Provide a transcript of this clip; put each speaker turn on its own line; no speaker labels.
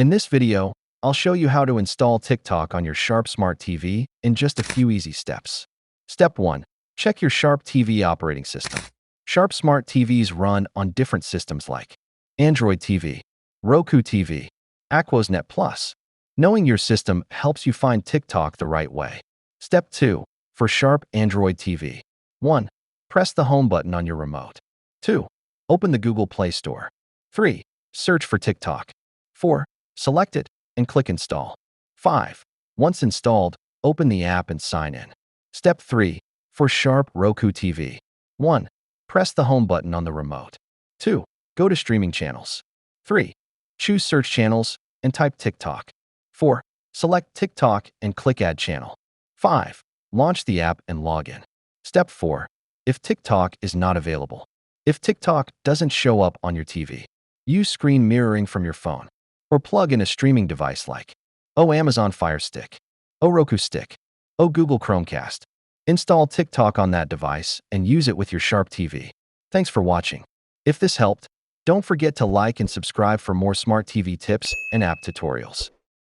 In this video, I'll show you how to install TikTok on your Sharp Smart TV in just a few easy steps. Step 1. Check your Sharp TV operating system. Sharp Smart TVs run on different systems like Android TV, Roku TV, Aquosnet Plus. Knowing your system helps you find TikTok the right way. Step 2. For Sharp Android TV. 1. Press the home button on your remote. 2. Open the Google Play Store. 3. Search for TikTok. 4. Select it and click Install. 5. Once installed, open the app and sign in. Step 3. For Sharp Roku TV. 1. Press the home button on the remote. 2. Go to Streaming Channels. 3. Choose Search Channels and type TikTok. 4. Select TikTok and click Add Channel. 5. Launch the app and log in. Step 4. If TikTok is not available. If TikTok doesn't show up on your TV, use screen mirroring from your phone, or plug in a streaming device like Amazon Fire Stick, Roku Stick, Google Chromecast. Install TikTok on that device and use it with your Sharp TV. Thanks for watching. If this helped, don't forget to like and subscribe for more smart TV tips and app tutorials.